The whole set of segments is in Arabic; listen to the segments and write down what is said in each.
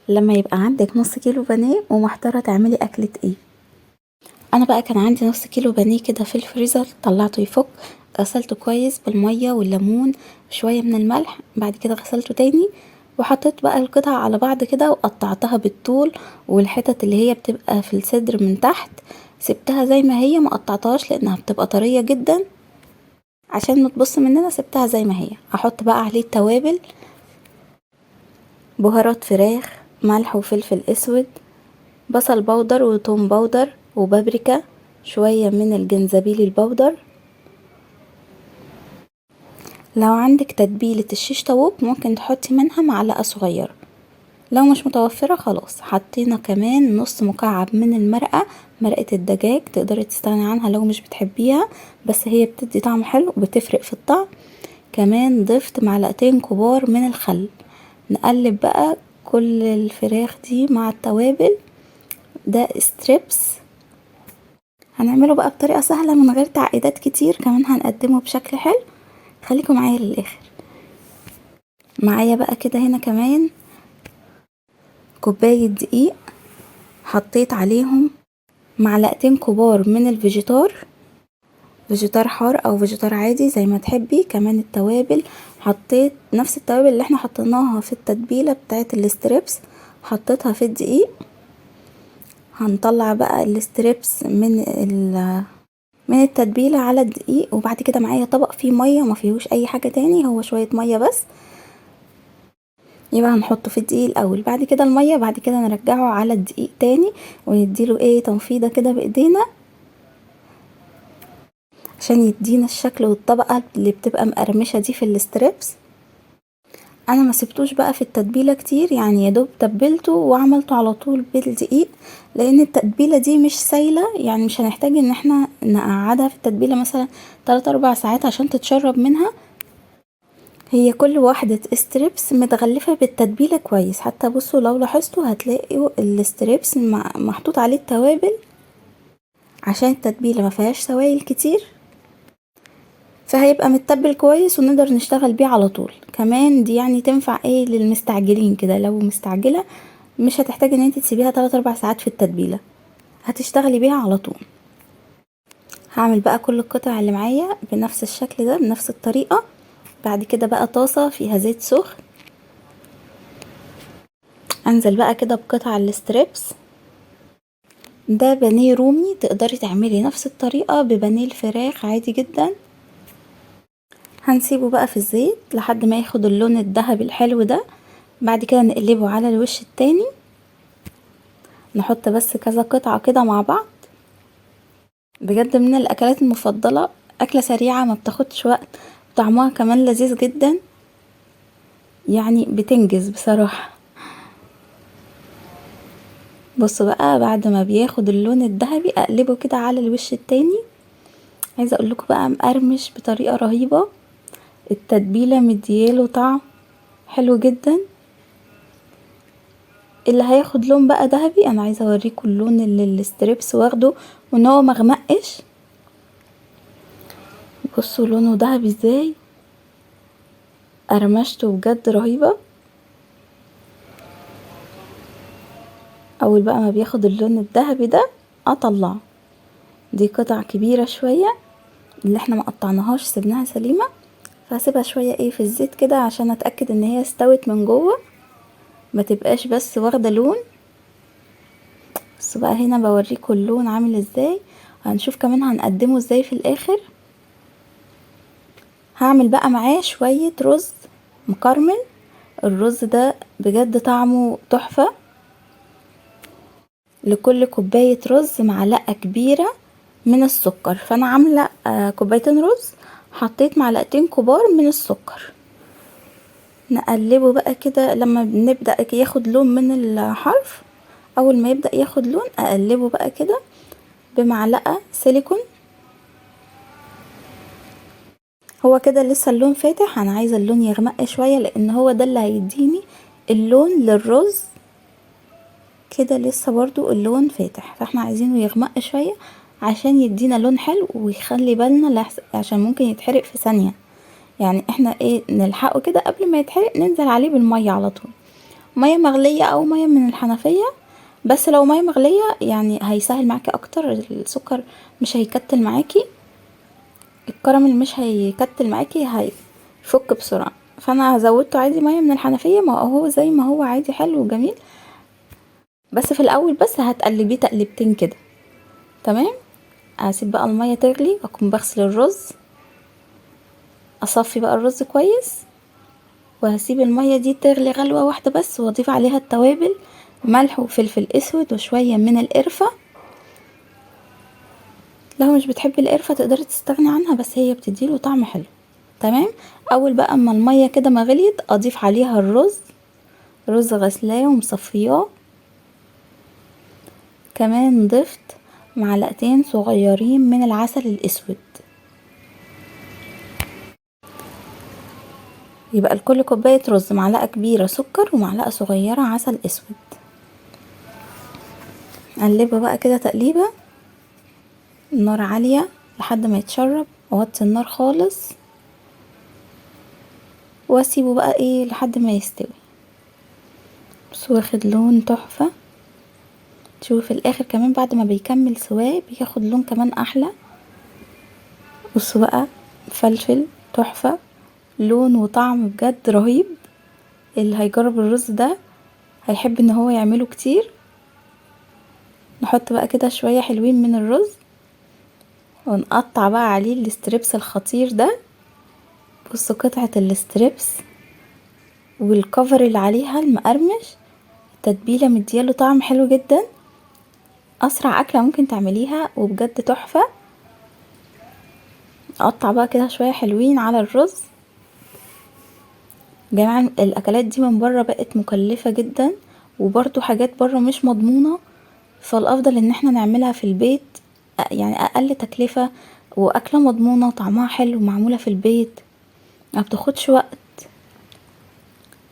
لما يبقى عندك نص كيلو بانيه ومحتاره تعملي اكله ايه؟ انا بقى كان عندي نص كيلو بانيه كده في الفريزر، طلعته يفك، غسلته كويس بالميه والليمون وشويه من الملح، بعد كده غسلته تاني وحطيت بقى القطع على بعض كده وقطعتها بالطول، والحتت اللي هي بتبقى في الصدر من تحت سبتها زي ما هي، ما قطعتهاش لانها بتبقى طريه جدا. عشان ما تبص مننا سبتها زي ما هي. احط بقى عليه التوابل: بهارات فراخ، ملح وفلفل اسود، بصل بودر وتوم بودر وبابريكا، شوية من الجنزبيل البودر. لو عندك تتبيلة الشيش طاووق ممكن تحطي منها معلقة صغيرة، لو مش متوفرة خلاص. حطينا كمان نص مكعب من المرقة، مرقة الدجاج، تقدري تستغني عنها لو مش بتحبيها، بس هي بتدي طعم حلو وبتفرق في الطعم. كمان ضفت معلقتين كبار من الخل. نقلب بقى كل الفراخ دي مع التوابل. ده ستريبس، هنعمله بقى بطريقة سهلة من غير تعقيدات كتير، كمان هنقدمه بشكل حلو. خليكم معايا للآخر. معايا بقى كده هنا كمان كوباية دقيق، حطيت عليهم معلقتين كبار من الفيجيتار، فيجيتار حار او فيجيتار عادي زي ما تحبي. كمان التوابل حطيت نفس التوابل اللي احنا حطيناها في التتبيلة بتاعة الستريبس، حطيتها في الدقيق. هنطلع بقى الستريبس من التتبيلة على الدقيق، وبعد كده معايا طبق فيه مية ما فيهوش اي حاجة تاني، هو شوية مية بس. يبقى هنحطه في الدقيق الاول، بعد كده المية، بعد كده نرجعه على الدقيق تاني ونديله تنفيضة كده بايدينا عشان يدينا الشكل والطبقة اللي بتبقى مقرمشة دي في الستريبس. انا ما سبتوش بقى في التتبيله كتير، يعني يا دوب تبلته وعملته على طول بالدقيق، لان التتبيله دي مش سايله، يعني مش هنحتاج ان احنا نقعدها في التتبيله مثلا 3 4 ساعات عشان تتشرب منها. هي كل واحده ستريبس متغلفه بالتتبيله كويس، حتى بصوا لو لاحظتوا هتلاقوا الستريبس محطوط عليه التوابل عشان التتبيله ما فيهاش سوائل كتير، فهيبقى متبل كويس ونقدر نشتغل بيه على طول. كمان دي يعني تنفع للمستعجلين كده، لو مستعجلة مش هتحتاج ان انت تسيبيها 3 4 ساعات في التتبيلة، هتشتغلي بيها على طول. هعمل بقى كل القطع اللي معايا بنفس الشكل ده بنفس الطريقة. بعد كده بقى طاسة فيها زيت سخن، انزل بقى كده بقطع الستريبس. ده بانيه رومي، تقدري تعملي نفس الطريقة ببانيه الفراخ عادي جدا. هنسيبه بقى في الزيت لحد ما ياخد اللون الذهبي الحلو ده، بعد كده نقلبه على الوش التاني. نحط بس كذا قطعة كده مع بعض. بجد من الاكلات المفضلة، اكلة سريعة ما بتاخدش وقت، طعمها كمان لذيذ جدا، يعني بتنجز بصراحة. بصوا بقى بعد ما بياخد اللون الذهبي اقلبه كده على الوش التاني. عايزة اقول لكم بقى مقرمش بطريقة رهيبة، التتبيلة مدياله طعم حلو جدا. اللي هياخد لون بقى ذهبي، انا عايزه اوريكم اللون اللي الستريبس واخده وان هو مغمقش. بصوا لونه ذهبي ازاي، قرمشته بجد رهيبه. اول بقى ما بياخد اللون الذهبي ده اطلعه. دي قطع كبيره شويه اللي احنا ما قطعناهاش، سيبناها سليمه، فهسيبها شويه في الزيت كده عشان اتاكد ان هي استوت من جوه، ما تبقاش بس واخده لون. بس بقى هنا بوريكم اللون عامل ازاي، هنشوف كمان هنقدمه ازاي في الاخر. هعمل بقى معاه شوية رز مكرمل، الرز ده بجد طعمه تحفة. لكل كوباية رز معلقة كبيرة من السكر، فانا عاملة كوبايتين رز، حطيت معلقتين كبار من السكر. نقلبه بقى كده لما بنبدأ ياخد لون من الحرف، اول ما يبدأ ياخد لون اقلبه بقى كده بمعلقة سيليكون. هو كده لسه اللون فاتح، انا عايزة اللون يغمق شوية لان هو ده اللي هيديني اللون للرز. كده لسه برضو اللون فاتح، فاحنا عايزينه يغمق شوية عشان يدينا لون حلو، ويخلي بالنا عشان ممكن يتحرق في ثانية، يعني احنا نلحقه كده قبل ما يتحرق، ننزل عليه بالمية على طول. مية مغلية او مية من الحنفية، بس لو مية مغلية يعني هيسهل معاكي اكتر، السكر مش هيكتل معاكي، الكراميل مش هيكتل معاكي، هيفك بسرعة. فانا زودته عادي مية من الحنفية، ما هو زي ما هو عادي حلو وجميل. بس في الاول بس هتقلبيه تقلبتين كده. تمام. هسيب بقى المية تغلي، اكون بغسل الرز، اصفي بقى الرز كويس، وهسيب المية دي تغلي غلوة واحدة بس، واضيف عليها التوابل، ملح وفلفل اسود وشوية من القرفة. لو مش بتحبي القرفة تقدري تستغني عنها، بس هي بتديله طعم حلو. تمام. اول بقى اما المية كده ما غليت اضيف عليها الرز، رز غسلاه ومصفياه. كمان ضفت معلقتين صغيرين من العسل الاسود. يبقى لكل كوباية رز معلقة كبيرة سكر ومعلقة صغيرة عسل اسود. قلبه بقى كده تقليبة، النار عالية لحد ما يتشرب، اوطي النار خالص واسيبه بقى ايه لحد ما يستوي. بس واخد لون تحفة. شوف في الاخر كمان بعد ما بيكمل سواه بياخد لون كمان احلى. بصوا بقى، فلفل تحفة، لون وطعم بجد رهيب. اللي هيجرب الرز ده هيحب ان هو يعمله كتير. نحط بقى كده شوية حلوين من الرز، ونقطع بقى عليه الاستريبس الخطير ده. بصوا قطعة الاستريبس والكفر اللي عليها المقرمش، التتبيلة مدياله طعم حلو جدا. اسرع اكلة ممكن تعمليها وبجد تحفة. اقطع بقى كده شوية حلوين على الرز. جماعة الاكلات دي من بره بقت مكلفة جدا، وبرضو حاجات بره مش مضمونة، فالافضل ان احنا نعملها في البيت، يعني اقل تكلفة واكلة مضمونة طعمها حلو معمولة في البيت، ما بتاخدش وقت.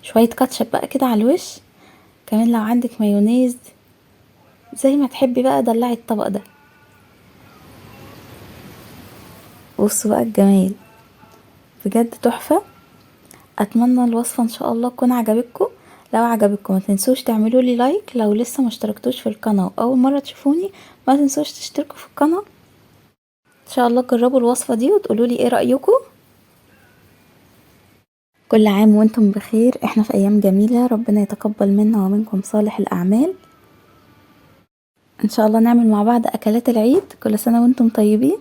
شوية كاتشب بقى كده على الوش، كمان لو عندك مايونيز زي ما تحبي بقى دلعي الطبق ده. بصوا بقى الجمال، بجد تحفة. اتمنى الوصفة ان شاء الله تكون عجبتكم. لو عجبتكم ما تنسوش تعملوا لي لايك، لو لسه ما اشتركتوش في القناة اول مرة تشوفوني ما تنسوش تشتركوا في القناة. ان شاء الله جربوا الوصفة دي وتقولوا لي ايه رأيكم. كل عام وانتم بخير، احنا في ايام جميلة، ربنا يتقبل منا ومنكم صالح الاعمال. ان شاء الله نعمل مع بعض اكلات العيد. كل سنة وانتم طيبين.